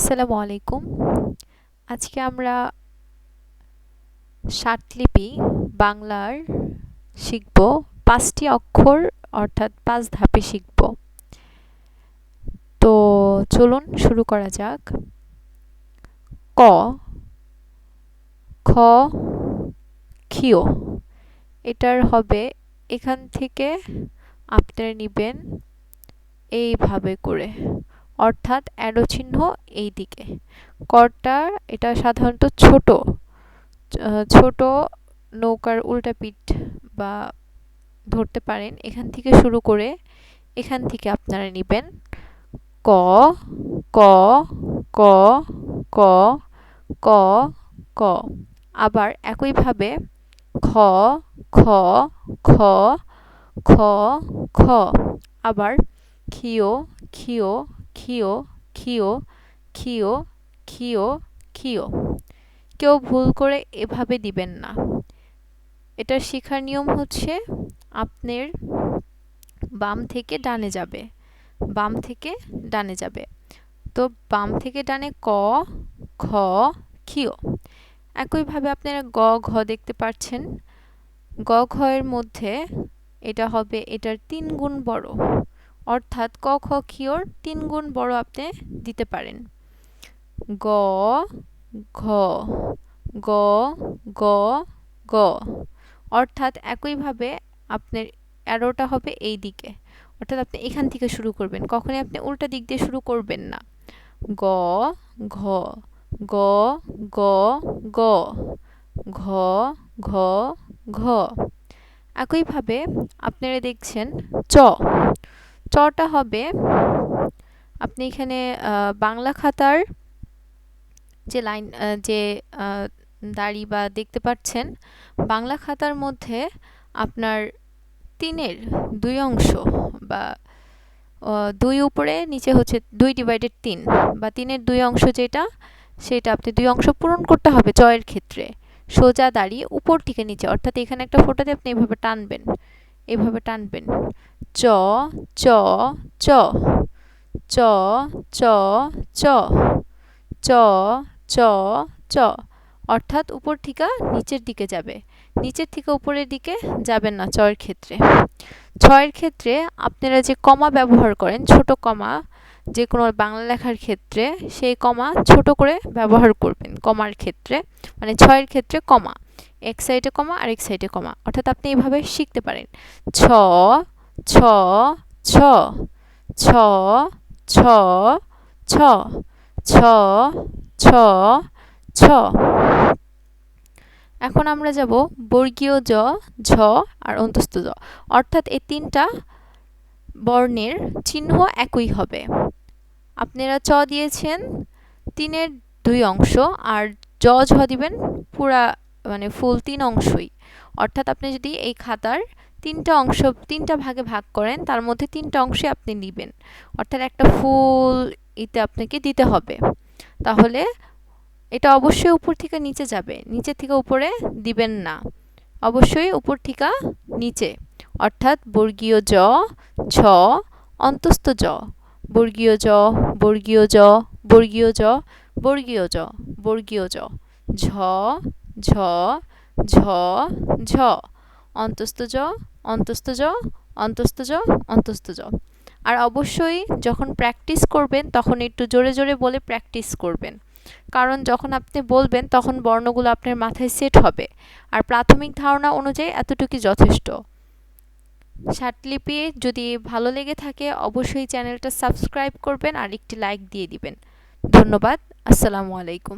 আসসালামু আলাইকুম। আজকে আমরা ষাটলিপি বাংলার শিখব। ৫টি অক্ষর অর্থাৎ ৫ ধাপে শিখব। তো চলুন শুরু করা যাক। ক, খ, ক্ষিয়। এটার হবে এখান থেকে আপনারা নিবেন এইভাবে করে, অর্থাৎ অ্যারো চিহ্ন এই দিকে। করটা এটা সাধারণত ছোট নৌকার উল্টা পিঠ বা ধরতে পারেন। এখান থেকে শুরু করে এখান থেকে আপনারা নিবেন ক, ক, ক, ক, ক, ক। আবার একইভাবে খ, খ, খ, খ, খ। আবার ক্ষিয়, ক্ষিয়, ক্ষিয়, ক্ষিয়, ক্ষিয়, ক্ষিয়, ক্ষিয়। কেউ ভুল করে এভাবে দিবেন না। এটার শেখার নিয়ম হচ্ছে আপনার বাম থেকে ডানে যাবে, বাম থেকে ডানে যাবে। তো বাম থেকে ডানে ক, খ, ক্ষিয়। একইভাবে আপনারা গ, ঘ দেখতে পাচ্ছেন। গ, ঘ এর মধ্যে এটা হবে এটার ৩ গুণ বড়, অর্থাৎ ক, খ, ক্ষিয়র ৩ গুণ বড় আপনি দিতে পারেন। গ, ঘ, গ, গ, গ। অর্থাৎ একইভাবে আপনার অ্যারোটা হবে এই দিকে, অর্থাৎ আপনি এখান থেকে শুরু করবেন। কখনোই আপনি উল্টা দিক দিয়ে শুরু করবেন না। গ, ঘ, গ, গ, গ, ঘ, ঘ, ঘ। একইভাবে আপনারা দেখছেন চ। চটা হবে আপনি এখানে বাংলা খাতার যে লাইন যে দাড়ি বা দেখতে পাচ্ছেন, বাংলা খাতার মধ্যে আপনার ৩-এর ২ অংশ বা ২ উপরে নিচে হচ্ছে ২/৩ বা ৩-এর ২ অংশ যেটা, সেটা আপনি ২ অংশ পূরণ করতে হবে চ এর ক্ষেত্রে। সোজা দাড়ি উপর থেকে নিচে, অর্থাৎ এখানে একটা ফোঁটা দিয়ে আপনি এভাবে টানবেন, এভাবে টানবেন। চ, চ, চ, চ, চ, চ, চ, চ, চ। অর্থাৎ উপর থেকে নিচের দিকে যাবে, নিচের থেকে উপরের দিকে যাবেন না চ এর ক্ষেত্রে। ছ এর ক্ষেত্রে আপনারা যে কমা ব্যবহার করেন, ছোট কমা, যে কোনো বাংলা লেখার ক্ষেত্রে সেই কমা ছোট করে ব্যবহার করবেন। কমার ক্ষেত্রে মানে ছ এর ক্ষেত্রে কমা, এক সাইডে কমা আর এক সাইডে কমা, অর্থাৎ আপনি এইভাবে শিখতে পারেন। ছ, ছ, ছ, ছ, ছ, ছ, ছ, ছ, ছ। এখন আমরা যাব বর্গীয় জ, ঝ আর অন্তস্থ জ, অর্থাৎ এই ৩টা বর্ণের চিহ্ন একই হবে। আপনারা চ দিয়েছেন ৩-এর ২ অংশ, আর জ, ঝ দিবেন পুরা মানে ফুল ৩ অংশই। অর্থাৎ আপনি যদি এই খাতার ৩টা অংশ ৩টা ভাগে ভাগ করেন, তার মধ্যে ৩টা অংশই আপনি নিবেন, অর্থাৎ একটা ফুল ইতে আপনাকে দিতে হবে। তাহলে এটা অবশ্যই উপর থেকে নিচে যাবে, নিচে থেকে উপরে দিবেন না, অবশ্যই উপর থেকে নিচে। অর্থাৎ বর্গীয় জ, ঝ, অন্তস্থ জ, বর্গীয় জ, বর্গীয় জ, বর্গীয় জ, বর্গীয় জ, বর্গীয় জ, ঝ, ঝ, ঝ, ঝ, অন্তস্থ জ, অন্তস্থ জ, অন্তস্থ জ, অন্তস্থ জ। আর অবশ্যই যখন প্র্যাকটিস করবেন তখন একটু জোরে জোরে বলে প্র্যাকটিস করবেন, কারণ যখন আপনি বলবেন তখন বর্ণগুলো আপনার মাথায় সেট হবে। আর প্রাথমিক ধারণা অনুযায়ী এতটুকুই যথেষ্ট। ষাটলিপি যদি ভালো লেগে থাকে অবশ্যই চ্যানেলটা সাবস্ক্রাইব করবেন আর একটি লাইক দিয়ে দিবেন। ধন্যবাদ। আসসালামু আলাইকুম।